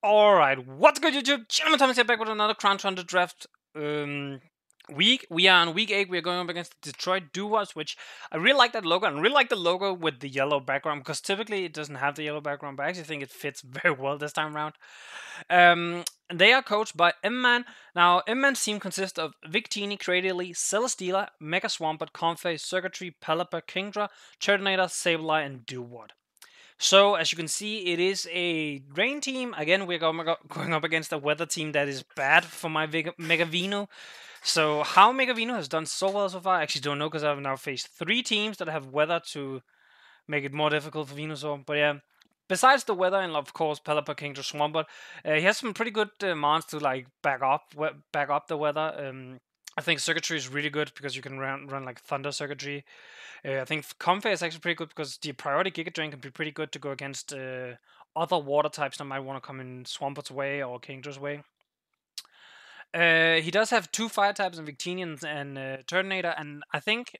Alright, what's good YouTube? Gentlemen Thomas here back with another Crown Tundra draft week. We are on week 8, we are going up against the Detroit Dewotts, which I really like that logo, and I really like the logo with the yellow background, because typically it doesn't have the yellow background, but I actually think it fits very well this time around. They are coached by Mman. Now, Mman's team consists of Victini, Cradily, Celesteela, Mega Swampert, Comfey, Circuitry, Pelipper, Kingdra, Turtonator, Sableye, and Dewott. So, as you can see, it is a rain team. Again, we're going up against a weather team that is bad for my Megavino. So, how Megavino has done so well so far, I actually don't know, because I've now faced 3 teams that have weather to make it more difficult for Venusaur. But yeah, besides the weather and of course Pelipper, Kingdra, Swampert, he has some pretty good mons to like back up the weather. I think Circuitry is really good because you can run like Thunder Circuitry. I think Comfey is actually pretty good because the priority Giga Drain can be pretty good to go against other water types that might want to come in Swampert's way or Kingdra's way. He does have 2 fire types in Victini and Turtonator, and I think,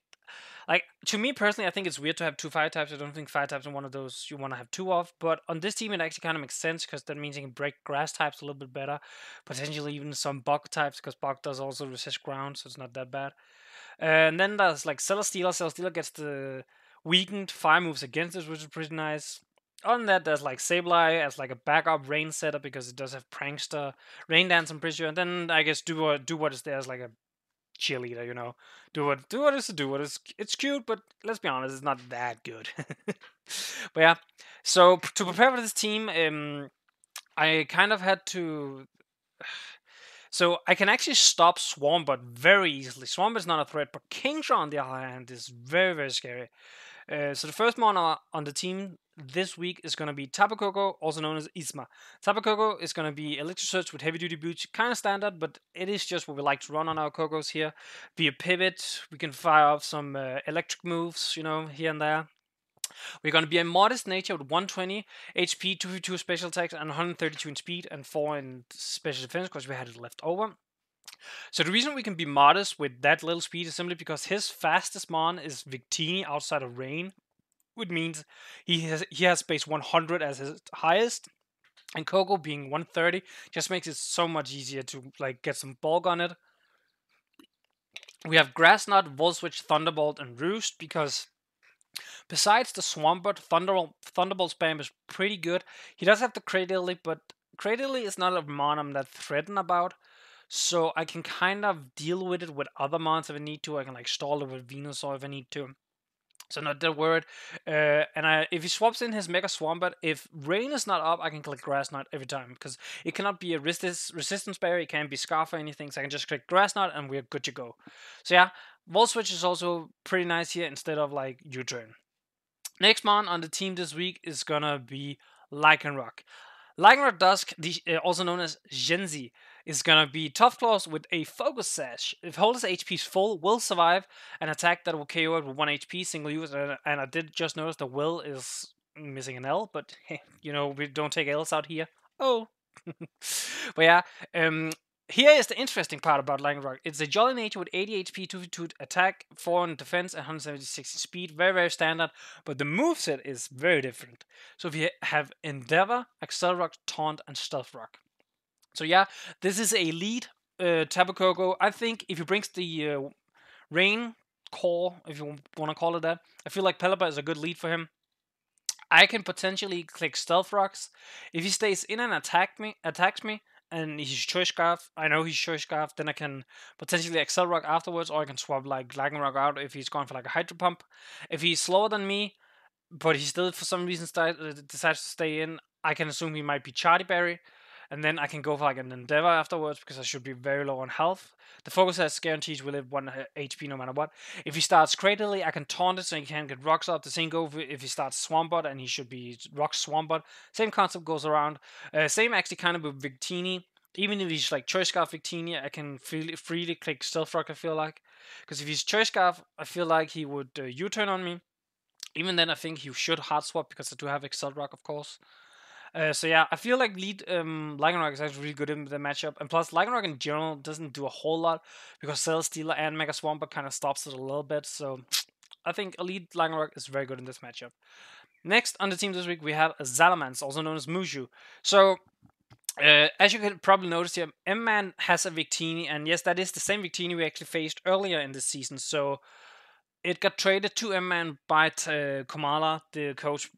like, to me personally, I think it's weird to have 2 fire types. I don't think fire types are one of those you want to have 2 of, but on this team it actually kind of makes sense because that means you can break grass types a little bit better, potentially even some bug types, because bug does also resist ground, so it's not that bad. And then there's like Celesteela. Celesteela gets the weakened fire moves against it, which is pretty nice. On that, there's like Sableye as like a backup rain setup because it does have Prankster, Rain Dance, I'm pretty sure. And then I guess Dewott is there as like a cheerleader, you know. Dewott is a Dewott. It's cute, but let's be honest, it's not that good. But yeah, so to prepare for this team, I kind of had to. So I can actually stop Swampert very easily. Swampert is not a threat, but Kingdra on the other hand is very, very scary. So the first mon on the team this week is going to be Tapu Koko, also known as Isma. Tapu Koko is going to be Electric Surge with Heavy Duty Boots, kind of standard, but it is just what we like to run on our Kokos here. Be a pivot, we can fire off some electric moves, you know, here and there. We're going to be a modest nature with 120 HP, 252 special attacks, and 132 in speed, and 4 in special defense because we had it left over. So the reason we can be modest with that little speed is simply because his fastest mon is Victini outside of rain, which means he has base 100 as his highest, and Coco being 130 just makes it so much easier to like get some bulk on it. We have Grass Knot, Volt Switch, Thunderbolt, and Roost because besides the Swampert, Thunderbolt spam is pretty good. He does have the Cradily, but Cradily is not a mon I'm that threatened about. So I can kind of deal with it with other mons if I need to. I can like stall it with Venusaur if I need to. So not that worried. If he swaps in his Mega Swampert, if Rain is not up, I can click Grass Knot every time. Because it cannot be a resistance barrier, it can't be Scarf or anything. So I can just click Grass Knot and we're good to go. So yeah, Volt Switch is also pretty nice here instead of like U-Turn. Next mon on the team this week is gonna be Lycanroc. Lycanroc Dusk, also known as Genzi, is gonna be Tough Claws with a Focus Sash. If Holder's HP is full, will survive an attack that will KO it with 1 HP, single use, and I did just notice the will is missing an L, but you know, we don't take L's out here. Oh. But yeah, here is the interesting part about Lycanroc. It's a Jolly Nature with 80 HP, 252 attack, 4 in defense, and 176 in speed. Very, very standard. But the moveset is very different. So if you have Endeavor, Accel Rock, Taunt, and Stealth Rock. So yeah, this is a lead Tapu Koko. I think if he brings the Rain Core, if you want to call it that, I feel like Pelipper is a good lead for him. I can potentially click Stealth Rocks. If he stays in and attacks me, and he's Choice Scarf, I know he's Choice Scarf, then I can potentially Accel Rock afterwards, or I can swap like Lycanroc out if he's going for like a Hydro Pump. If he's slower than me, but he still for some reason decides to stay in, I can assume he might be Charty Berry, and then I can go for like an Endeavor afterwards because I should be very low on health. The Focus has guarantees will live 1 HP no matter what. If he starts Cradily, I can taunt it so he can't get rocks up. The same goes if he starts Swampert and he should be Rock Swampert. Same concept goes around. Same actually kind of with Victini. Even if he's like Choice Scarf Victini, I can freely click Stealth Rock, I feel like. Because if he's Choice Scarf, I feel like he would U-turn on me. Even then, I think he should hard swap because I do have Accel Rock, of course. So yeah, I feel like lead Lycanroc is actually really good in the matchup, and plus Lycanroc in general doesn't do a whole lot because Celesteela and Mega Swampert kind of stops it a little bit. So I think a lead Lycanroc is very good in this matchup. Next on the team this week we have Salamence, also known as Mushu. So As you can probably notice here, Mman has a Victini, and yes, that is the same Victini we actually faced earlier in the season. So it got traded to Mman by Kamala, the coach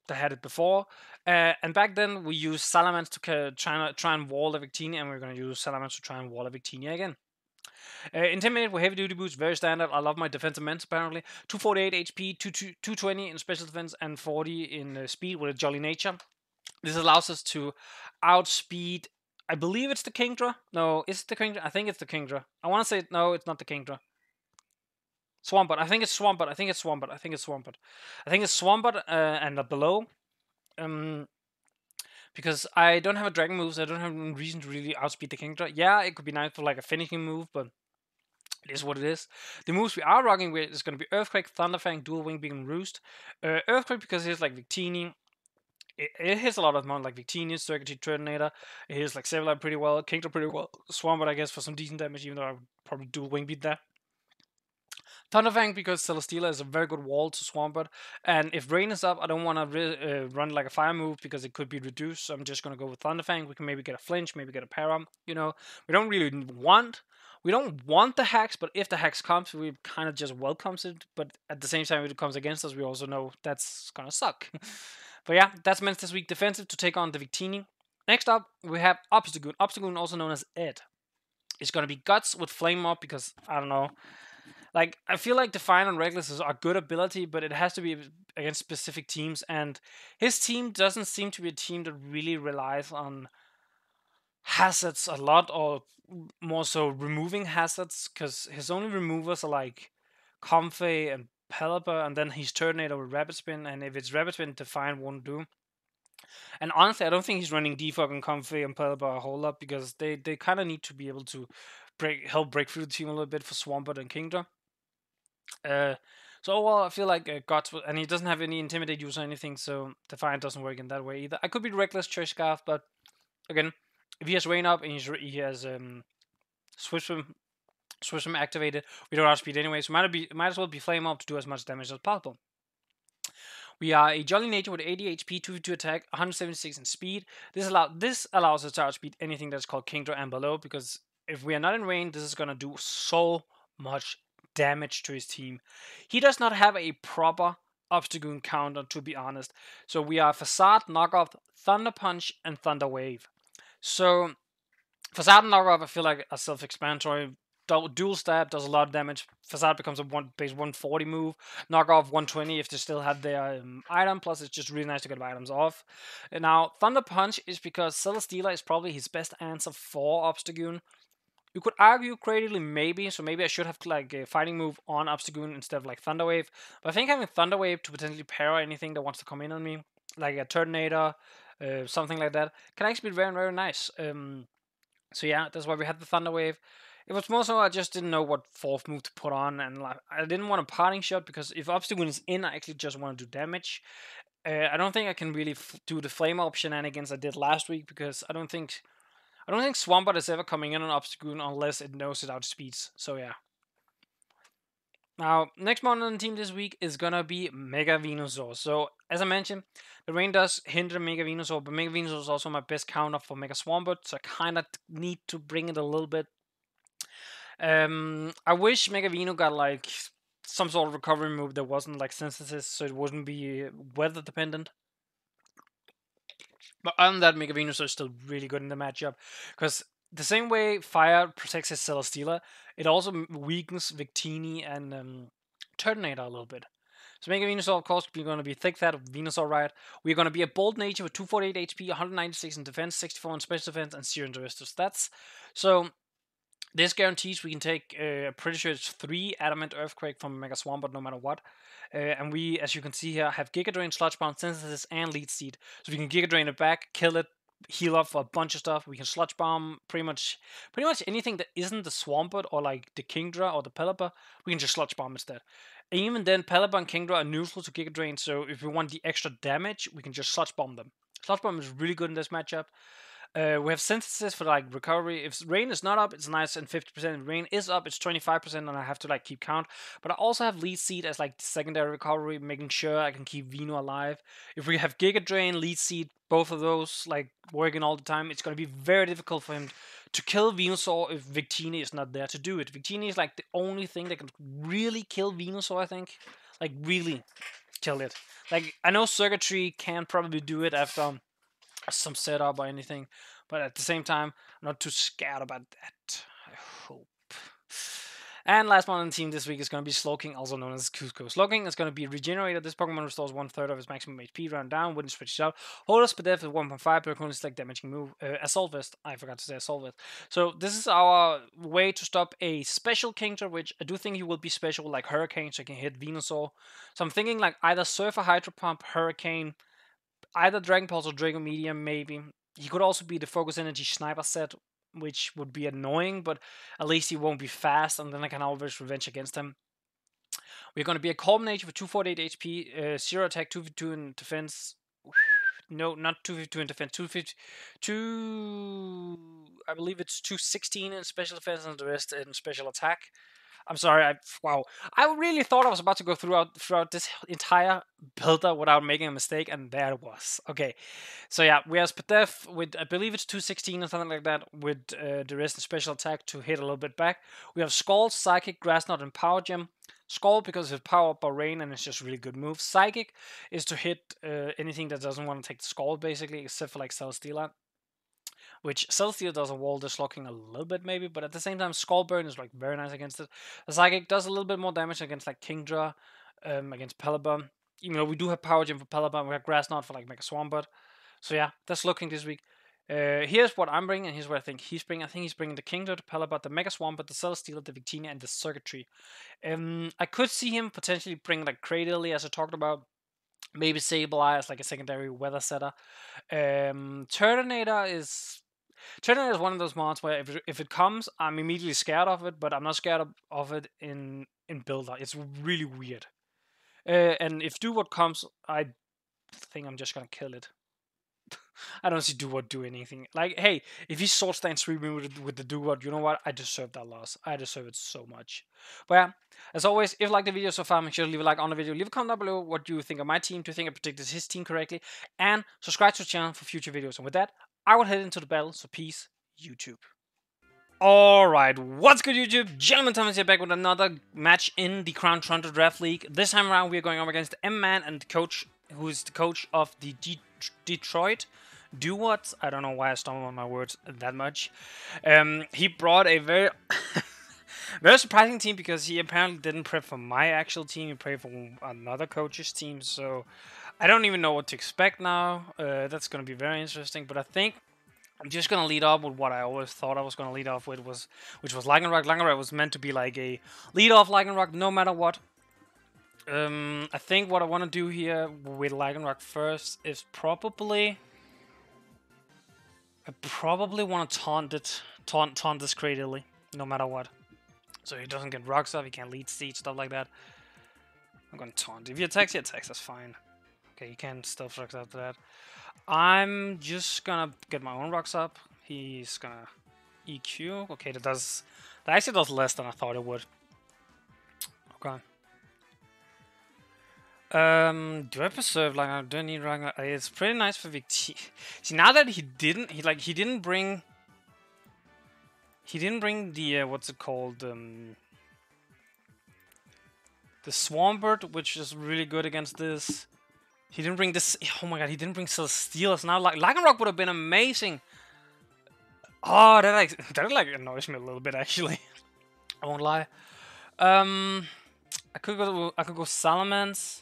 that had it before. And back then, we used Salamence to try and wall the Victini, and we're going to use Salamence to try and wall the Victini again. Intimidate with heavy duty boots, very standard. I love my defensive ments apparently. 248 HP, 220 in special defense, and 40 in speed with a jolly nature. This allows us to outspeed. I believe it's the Kingdra. No, is it the Kingdra? I think it's the Kingdra. I want to say no, it's not the Kingdra. Swampert. I think it's Swampert. I think it's Swampert. I think it's Swampert. I think it's Swampert and below. Because I don't have a dragon move, so I don't have any reason to really outspeed the Kingdra. Yeah, it could be nice for like a finishing move, but it is what it is. The moves we are rocking with is going to be Earthquake, Thunderfang, Dual Wing Beacon, Roost. Earthquake because it's like Victini. It hits a lot of amount like Victini, Circuitry, Turtonator. It hits like Sableye pretty well, Kingdra pretty well, Swampert I guess for some decent damage, even though I would probably Dual Wing Beat that. Thunderfang because Celesteela is a very good wall to Swampert, and if Rain is up, I don't want to run like a fire move because it could be reduced, so I'm just going to go with Thunderfang. We can maybe get a flinch, maybe get a para, we don't really we don't want the hacks, but if the hacks comes, we kind of just welcomes it, but at the same time, if it comes against us, we also know that's going to suck. But yeah, that's meant this week defensive to take on the Victini. Next up, we have Obstagoon. Obstagoon, also known as Ed. It's going to be Guts with Flame Mob because, I don't know, like, I feel like Define and Reckless is a good ability, but it has to be against specific teams, and his team doesn't seem to be a team that really relies on hazards a lot, or more so removing hazards, because his only removers are like Comfey and Pelipper, and then he's Turtonator with Rapid Spin, and if it's Rapid Spin, Define won't do. And honestly, I don't think he's running Defog and Comfey and Pelipper a whole lot, because they kind of need to be able to help break through the team a little bit for Swampert and Kingdra. So overall, I feel like Guts, and he doesn't have any Intimidate use or anything, so Defiant doesn't work in that way either. I could be Reckless Church Scarf, but again, if he has Rain up and he has Swim activated, we don't outspeed anyway, so might as well be Flame up to do as much damage as possible. We are a Jolly Nature with 80 HP, 2v2 attack, 176 in speed. This allows us to outspeed anything that's called Kingdra and below, because if we are not in range, this is gonna do so much damage to his team. He does not have a proper Obstagoon counter, to be honest. So we are Facade, Knockoff, Thunder Punch, and Thunder Wave. So Facade and Knockoff, I feel like are self-explanatory. Dual Stab does a lot of damage. Facade becomes a base 140 move. Knockoff 120 if they still have their item. Plus, it's just really nice to get items off. And now, Thunder Punch is because Celesteela is probably his best answer for Obstagoon. You could argue creatively maybe, so maybe I should have like a fighting move on Obstagoon instead of like Thunder Wave. But I think having Thunder Wave to potentially para anything that wants to come in on me, like a Turtonator, something like that, can actually be very, very nice. So yeah, that's why we had the Thunder Wave. It was more so I just didn't know what fourth move to put on, and like, I didn't want a parting shot because if Obstagoon is in, I actually just want to do damage. I don't think I can really do the flame up shenanigans I did last week because I don't think Swampert is ever coming in on Obstagoon unless it knows it outspeeds. So yeah. Now, next model on the team this week is gonna be Mega Venusaur. So, as I mentioned, the rain does hinder Mega Venusaur, but Mega Venusaur is also my best counter for Mega Swampert, so I kind of need to bring it a little bit. I wish Mega Veno got like some sort of recovery move that wasn't like synthesis, so it wouldn't be weather dependent. But other than that, Mega Venusaur is still really good in the matchup because the same way Fire protects his Celesteela, it also weakens Victini and Turtonator a little bit. So Mega Venusaur, of course, we're going to be Thick Fat Venusaur, right? We're going to be a Bold Nature with 248 HP, 196 in defense, 64 in special defense, and 0 in the rest of stats. So this guarantees we can take, pretty sure it's 3 Adamant Earthquake from Mega Swampert no matter what. And we, as you can see here, have Giga Drain, Sludge Bomb, Synthesis, and Lead Seed. So we can Giga Drain it back, kill it, heal up for a bunch of stuff. We can Sludge Bomb pretty much anything that isn't the Swampert or like the Kingdra or the Pelipper, we can just Sludge Bomb instead. And even then, Pelipper and Kingdra are neutral to Giga Drain, so if we want the extra damage, we can just Sludge Bomb them. Sludge Bomb is really good in this matchup. We have synthesis for like recovery. If rain is not up, it's nice and 50%. If rain is up, it's 25%, and I have to like keep count. But I also have lead seed as like secondary recovery, making sure I can keep Vino alive. If we have Giga Drain, lead seed, both of those like working all the time, it's gonna be very difficult for him to kill Venusaur if Victini is not there to do it. Victini is like the only thing that can really kill Venusaur, I think. Like really kill it. Like I know Circuitry can probably do it after some setup or anything, but at the same time, I'm not too scared about that. I hope. And last one on the team this week is going to be Slowking, also known as Cusco. Slowking is going to be regenerated. This Pokemon restores 1/3 of his maximum HP round down when it switches out. Hold us, Spadef is 1.5 per is like damaging move. Assault Vest. I forgot to say Assault Vest. So this is our way to stop a special Kingdra, which I do think he will be special, like Hurricane, so he can hit Venusaur. So I'm thinking like either Surfer, Hydro Pump, Hurricane, either Dragon Pulse or Draco Medium, maybe. He could also be the Focus Energy Sniper set, which would be annoying, but at least he won't be fast, and then I can always revenge against him. We're going to be a Culmination for 248 HP, 0 attack, 252 in defense. No, not 252 in defense, 252. I believe it's 216 in special defense and the rest in special attack. I'm sorry. Wow. I really thought I was about to go throughout this entire builder without making a mistake, and there it was. Okay. So yeah, we have Spadef with, I believe it's 216 or something like that, with the rest in special attack to hit a little bit back. We have Scald, Psychic, Grass Knot, and Power Gem. Scald because it's power up by rain and it's just really good move. Psychic is to hit anything that doesn't want to take the Scald basically, except for like Celesteela. Which Celesteela does a wall dislocking a little bit maybe, but at the same time Skull Burn is like very nice against it. The Psychic does a little bit more damage against like Kingdra, against Pelipper. Even though we do have Power Gem for Pelipper, we have Grass Knot for like Mega Swampert. So yeah, that's looking this week. Here's what I'm bringing, and here's what I think he's bringing. I think he's bringing the Kingdra, the Pelipper, the Mega Swampert, the Celesteela, the Victini, and the Circuitry. I could see him potentially bring like Cradily, as I talked about. Maybe Sableye as like a secondary weather setter. Turtonator is one of those mods where if it comes, I'm immediately scared of it, but I'm not scared of it in builder. It's really weird. And if Dewott comes, I think I'm just gonna kill it. I don't see Dewott do anything. Like, hey, if he sword stands sweeping with the Dewott, you know what? I deserve that loss. I deserve it so much. But yeah, as always, if you like the video so far, make sure to leave a like on the video. Leave a comment down below what you think of my team. Do you think I predicted his team correctly? And subscribe to the channel for future videos. And with that, I will head into the battle. So peace, YouTube. Alright, what's good YouTube? Gentlemen, Thomas here back with another match in the Crown Tundra Draft League. This time around we are going up against Mman and the coach, who is the coach of the Detroit Dewotts. I don't know why I stumble on my words that much. He brought a very very surprising team because he apparently didn't prep for my actual team. He prayed for another coach's team, so I don't even know what to expect now. That's going to be very interesting, but I think I'm just going to lead off with what I always thought I was going to lead off with, which was Lycanroc. Lycanroc was meant to be like a lead-off Lycanroc no matter what. I think what I want to do here with Lycanroc first is probably... I probably want to taunt this Cradily, no matter what. So he doesn't get rocks off, he can't lead siege, stuff like that. I'm going to taunt. If he attacks, that's fine. Okay, you can still rocks after that. I'm just gonna get my own rocks up. He's gonna EQ. Okay, that actually does less than I thought it would. Okay. Do I preserve Lycanroc? Do I need Lycanroc? It's pretty nice for Victini. See, now that he didn't bring the what's it called? The Swampert, which is really good against this. He didn't bring this. Oh my god, he didn't bring Celesteela. So now Lycanroc would have been amazing. Oh, that annoys me a little bit actually. I won't lie. I could go Salamence.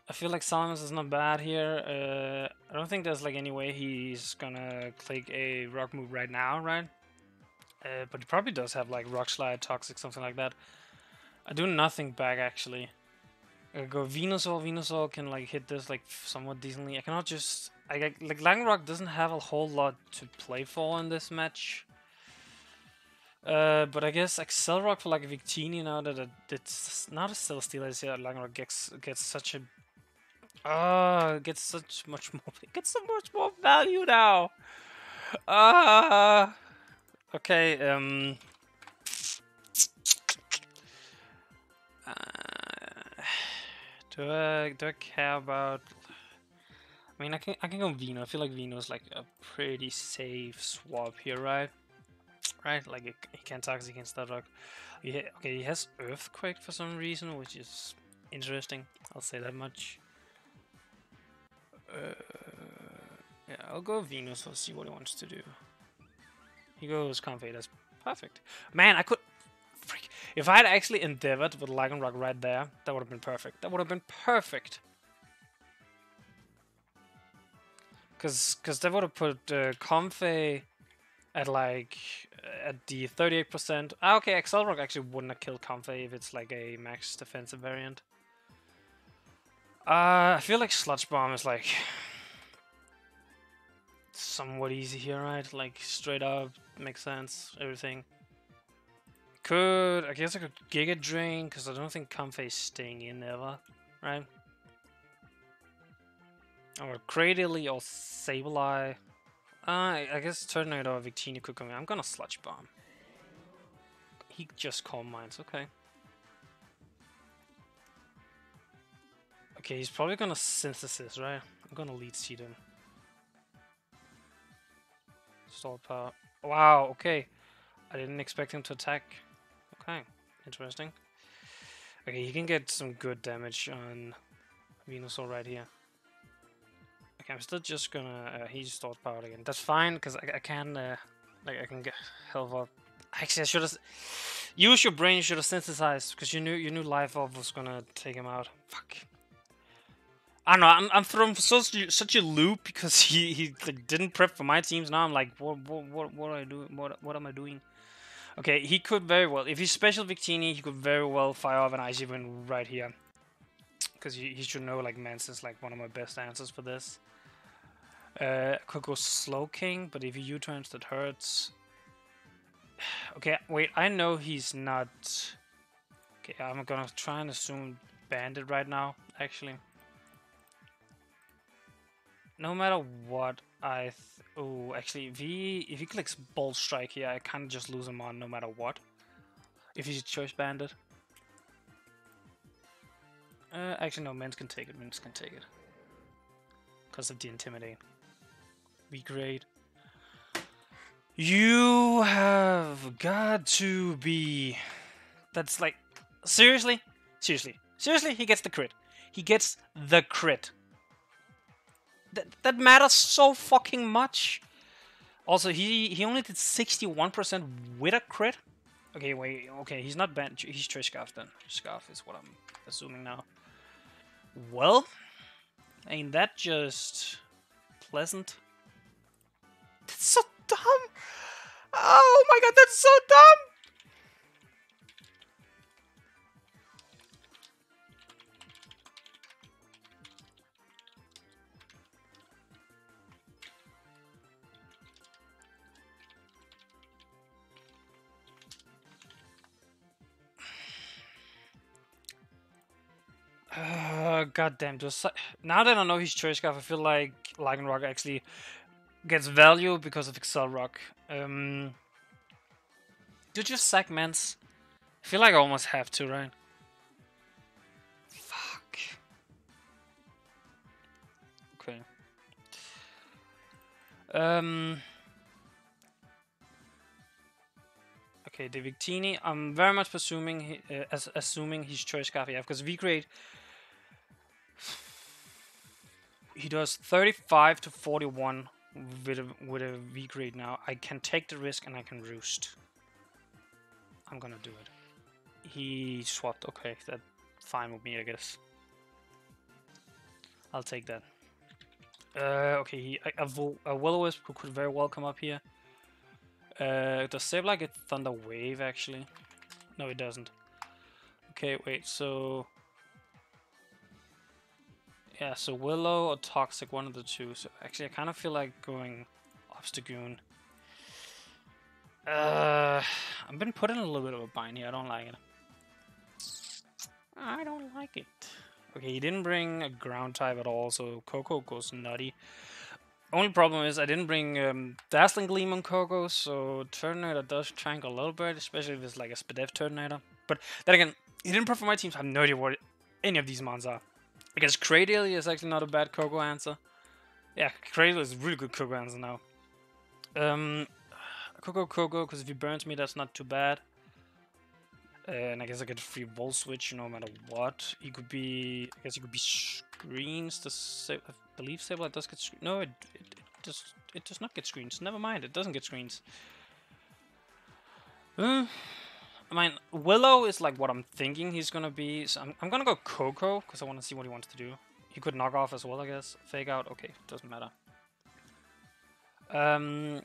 I feel like Salamence is not bad here. I don't think there's like any way he's gonna click a rock move right now, right? But he probably does have like Rock Slide, Toxic, something like that. I do nothing back actually. I go Venusaur. Venusaur can like hit this like somewhat decently. I cannot just like Lycanroc doesn't have a whole lot to play for in this match. But I guess Accelerock for like a Victini now that it's not a Celesteela. I see that Lycanroc gets such a gets so much more value now. Okay. Do I care about? I mean, I can go Vino. I feel like Vino is like a pretty safe swap here, right? Right, like he can't toxic against that rock. Yeah, okay, he has Earthquake for some reason, which is interesting. I'll say that much. Yeah, I'll go Venus. I'll see what he wants to do. He goes Comfy. That's perfect. Man, I could. Freak. If I had actually endeavored with Lycanroc right there, that would have been perfect. That would have been perfect. Because that would have put Comfy at like at the 38%. Ah, okay, Accelerock actually wouldn't have killed Comfey if it's like a max defensive variant. I feel like Sludge Bomb is like somewhat easy here, right? Like straight up makes sense, everything. I guess I could Giga Drain because I don't think Comfey is staying in ever, right? Or Cradily or Sableye. I guess Turtonator or Victini could come in. I'm gonna Sludge Bomb. He just Calm Minds, okay. Okay, he's probably gonna Synthesis, right? I'm gonna Lead Seed him. Stall Power. Wow, okay. I didn't expect him to attack. Okay, interesting. Okay, he can get some good damage on Venusaur right here. Okay, I'm still just gonna... he's Stall Powered again. That's fine, because I can... like, I can get health up. Actually, I should have... Use your brain, you should have synthesized, because you knew Life Orb was gonna take him out. Fuck. I don't know. I'm thrown for such a loop because he like, didn't prep for my teams. Now I'm like, what are I doing? What am I doing? Okay, he could very well, if he's special Victini, he could very well fire off an Icy Wind right here, because he should know like Mance is like one of my best answers for this. Could go Slow King, but if he U-turns, that hurts. Okay, wait. I know he's not. Okay, I'm gonna try and assume Bandit right now. Actually. No matter what, oh, actually, if he clicks Bolt Strike here, I can't just lose him on no matter what. If he's Choice Bandit. Actually, no, Mans can take it. Mans can take it. Because of the Intimidate. Be great. You have got to be... That's like... Seriously? Seriously, he gets the crit. He gets the crit. That matters so fucking much. Also, he only did 61% with a crit. Okay, wait. Okay, he's not banned. He's Trish Scarf then. Scarf is what I'm assuming now. Well, ain't that just pleasant? That's so dumb. Oh my god, that's so dumb. God damn. Now that I know he's Choice Scarf, I feel like Lycanroc actually gets value because of Accelerock. Do just sack Mance? I feel like I almost have to, right? Fuck. Okay. Okay, the Victini. I'm very much assuming he's Choice Scarf, yeah, because V-Grade. He does 35 to 41 with a V-Grade now. I can take the risk and I can Roost. I'm gonna do it. He swapped. Okay, that's fine with me, I guess. I'll take that. Okay, a Will-O-Wisp who could very well come up here. Does Sableye get Thunder Wave, actually? No, it doesn't. Okay, wait, so... Yeah, so Willow or Toxic, one of the two. So actually, I kind of feel like going Obstagoon. I've been put in a little bit of a bind here. I don't like it. I don't like it. Okay, he didn't bring a ground type at all, so Coco goes nutty. Only problem is I didn't bring Dazzling Gleam on Coco, so Turtonator does tank a little bit, especially if it's like a Spadef Turtonator. But then again, he didn't perform my team, so I have no idea what any of these mons are. Because Cradle is actually not a bad Coco answer. Yeah, Cradle is a really good Coco answer now. Coco, because if he burns me, that's not too bad. And I guess I get a free Volt Switch no matter what. He could be, I guess he could be screens. I believe Sableye does get screens. No, it does not get screens. Never mind, it doesn't get screens. I mean, Willow is like what I'm thinking he's gonna be. So I'm gonna go Coco because I want to see what he wants to do. He could knock off as well, I guess. Fake out, okay, doesn't matter. I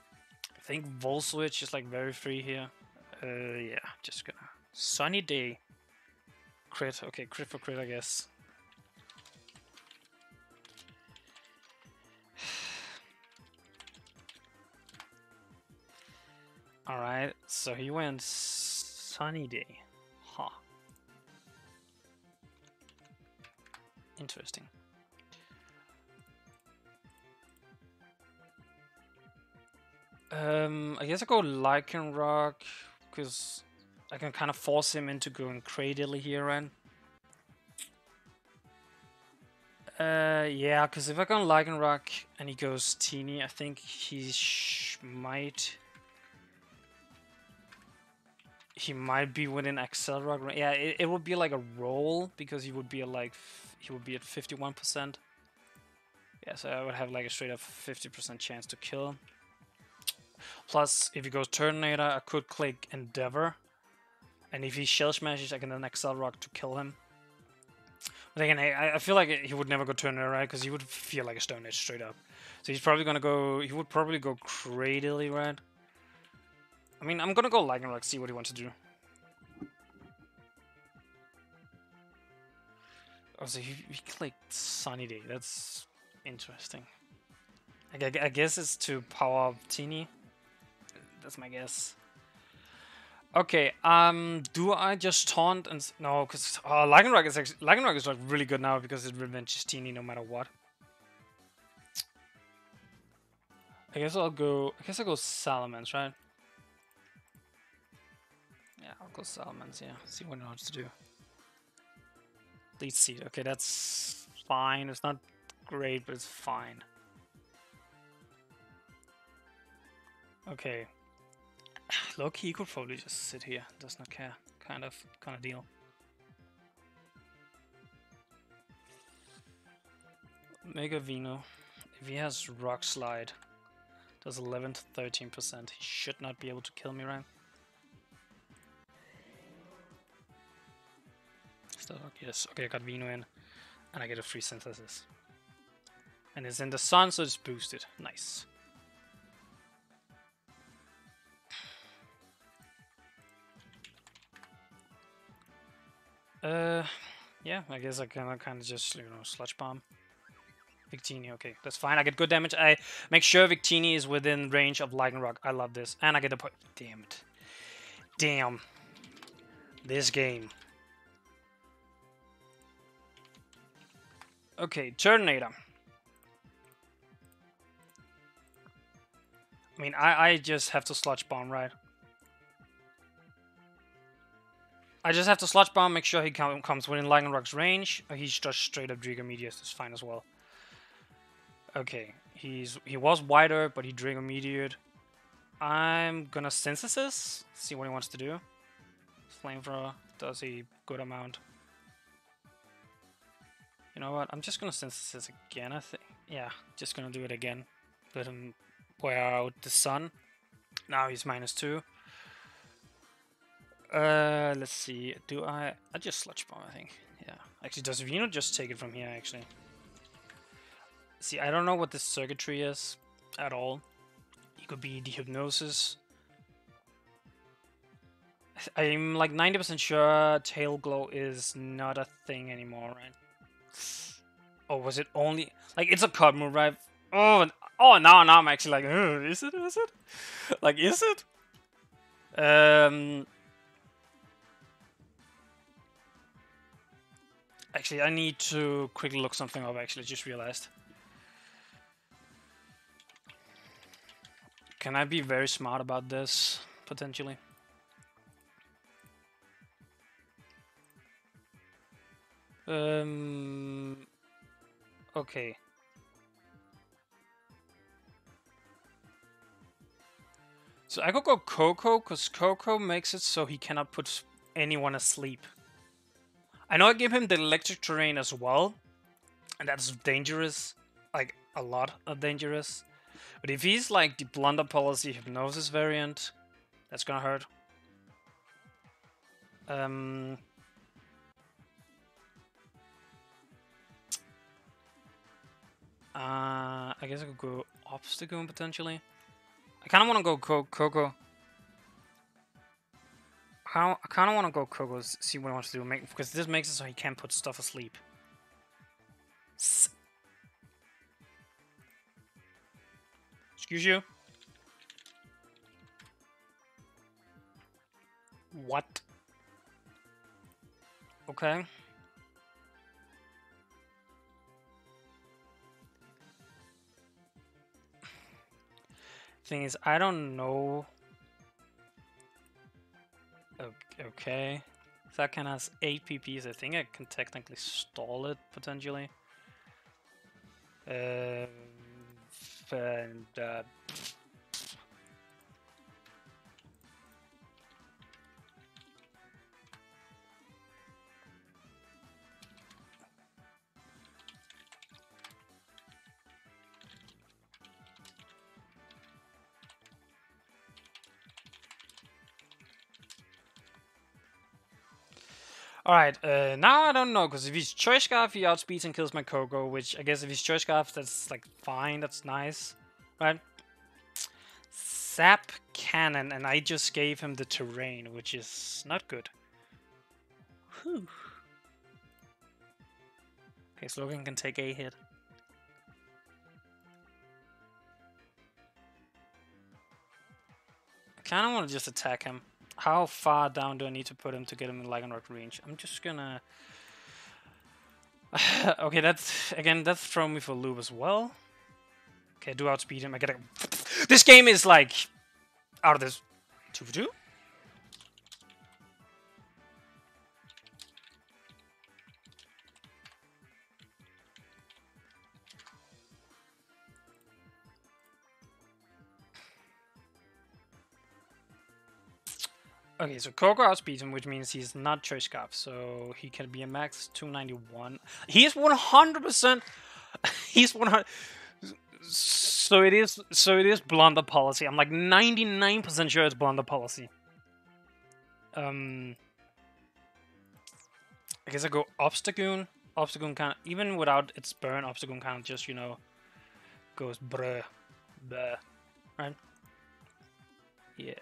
think Volt Switch is like very free here. Yeah, just gonna Sunny Day. Crit, okay, crit for crit, I guess. Alright, so he went Sunny Day. Huh. Interesting. I guess I go Lycanroc, because I can kind of force him into going Cradle here, right? Yeah, because if I go Lycanroc and he goes Teeny, I think he might be within Accelerock. Yeah, it would be like a roll because he would be at like he would be at 51%. Yeah, so I would have like a straight up 50% chance to kill. Plus, if he goes Turtonator, I could click Endeavor, and if he Shell Smashes, I can then Accelerock to kill him. But again, I feel like he would never go Turtonator, right? Because he would feel like a Stone Edge straight up. So he's probably gonna go. He would probably go Cradily, right? I mean, I'm gonna go Lycanroc, see what he wants to do. Oh, so he clicked Sunny Day. That's interesting. I guess it's to power up Teeny. That's my guess. Okay, do I just taunt and no? Because Lycanroc is like really good now because it revenges Teeny no matter what. I guess I'll go Salamence, right? Yeah, I'll go Salamence. Yeah, see what it wants to do. Lead Seed. Okay, that's fine. It's not great, but it's fine. Okay. Low-key, he could probably just sit here. Does not care. Kind of deal. Mega Vino. If he has Rock Slide, does 11 to 13%. He should not be able to kill me, right? Still, yes. Okay, I got Vino in, and I get a free Synthesis. And it's in the sun, so it's boosted. Nice. Yeah, I guess I can kind of just, Sludge Bomb. Victini, okay, that's fine. I get good damage. I make sure Victini is within range of Lycanroc. I love this. And I get a point. Damn it. Damn. This game. Okay, Turtonator. I mean, I just have to Sludge Bomb, right? I just have to Sludge Bomb, make sure he comes within Lycanroc's range. Or he's just straight up Drago Meteors. That's fine as well. Okay, he was wider, but he Drago Meteored. I'm gonna Synthesis, see what he wants to do. Flamethrower does a good amount. You know what? I'm just gonna Synthesis again, I think. Yeah, just gonna do it again. Let him wear out the sun. Now he's -2. Let's see. Do I just Sludge Bomb, I think. Yeah. Actually, does Vino just take it from here, actually? See, I don't know what this circuitry is at all. It could be the Hypnosis. I'm like 90% sure Tail Glow is not a thing anymore, right? Oh, was it only... Like, it's a cut move, right? Oh, now I'm actually like, is it? Like, is it? Actually, I need to quickly look something up, actually, I just realized. can I be very smart about this, potentially? Okay. So I could go Coco, because Coco makes it so he cannot put anyone asleep. I know I give him the electric terrain as well, and that's dangerous. Like, a lot of dangerous. But if he's like the Blunder Policy Hypnosis variant, that's gonna hurt. I guess I could go Obstacle potentially. I kind of want to go Coco. I kind of want to go Coco, see what he wants to do, because this makes it so he can't put stuff asleep. Excuse you? What? Okay. Thing is, I don't know. Okay. That can has 8 PPs. I think I can technically stall it, potentially. And Alright, now I don't know, because if he's Choice Scarf, he outspeeds and kills my Coco, which I guess if he's Choice Scarf, that's like fine, that's nice. Right? Zap Cannon, and I just gave him the terrain, which is not good. Whew. Okay, Slogan can take a hit. I kind of want to just attack him. How far down do I need to put him to get him in Lycan Rock range? I'm just gonna... okay, that's throwing me for a loop as well. Okay, I do outspeed him. I gotta... This game is like... out of this... 2 for 2? Okay, so Coco outspeeds him, which means he's not Choice Scarf, so he can be a max 291. He's 100%. He's 100. So it is Blunder Policy. I'm like 99% sure it's Blunder Policy. I guess I go Obstagoon. Obstagoon kind of, even without its burn, Obstagoon kind of just, you know, goes bruh, right? Yeah.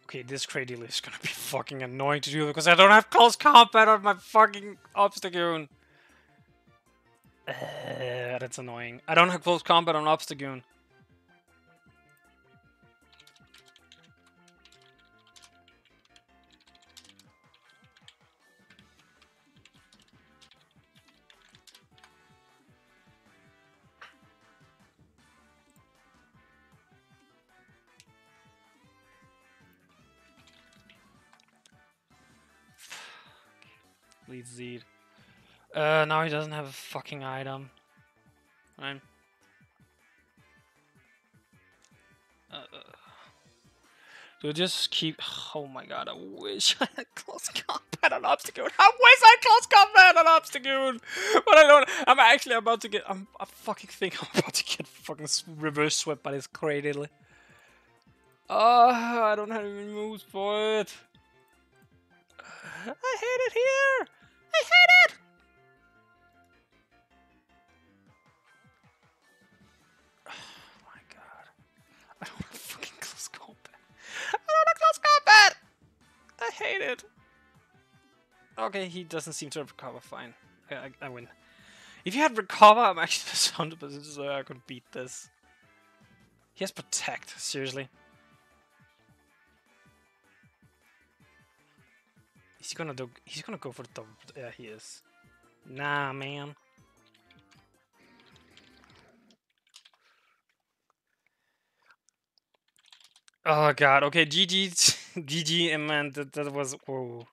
Okay, this Cradle is gonna be fucking annoying to do because I don't have close combat on my fucking Obstagoon. That's annoying. I don't have close combat on Obstagoon. Lead Zed. Now he doesn't have a fucking item. Right? So just keep... Oh my god, I wish I had close combat on Obstagoon. I wish I had close combat on Obstagoon! But I don't... I'm actually about to get... I fucking think I'm about to get fucking reverse swept by this Cradle. Oh, I don't have any moves for it. I hate it here! I hate it! Oh my god. I don't have fucking close combat. I don't have close combat! I hate it. Okay, he doesn't seem to recover fine. I win. If you had recover, I'm actually 100% sure I could beat this. He has protect. Seriously. He's gonna go for the double. Yeah, he is. Nah, man. Oh god. Okay, GG, GG, man. That was whoa.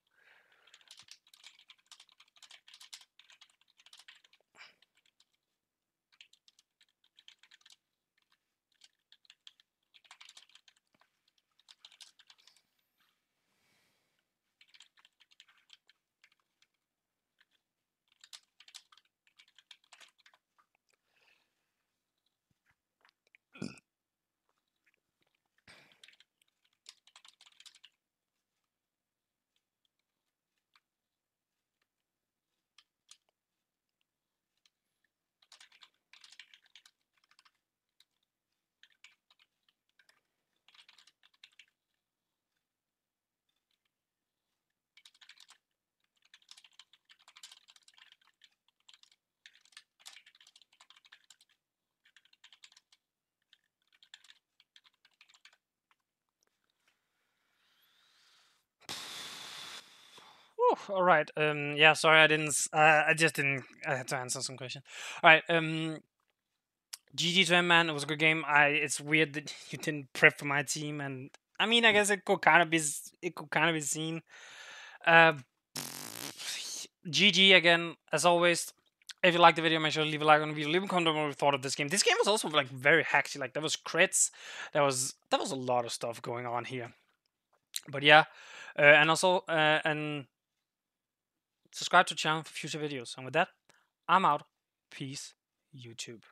Whew, all right. Yeah. Sorry, I didn't. I just didn't. I had to answer some question. All right. GG to Mman. It was a good game. It's weird that you didn't prep for my team, and I mean, I guess it could kind of be. It could kind of be seen. Uh, GG again, as always. If you liked the video, make sure to leave a like on the video. Leave a comment on what you thought of this game. This game was also like very hacky. Like there was crits. There was a lot of stuff going on here. But yeah, and also and subscribe to the channel for future videos. And with that, I'm out. Peace, YouTube.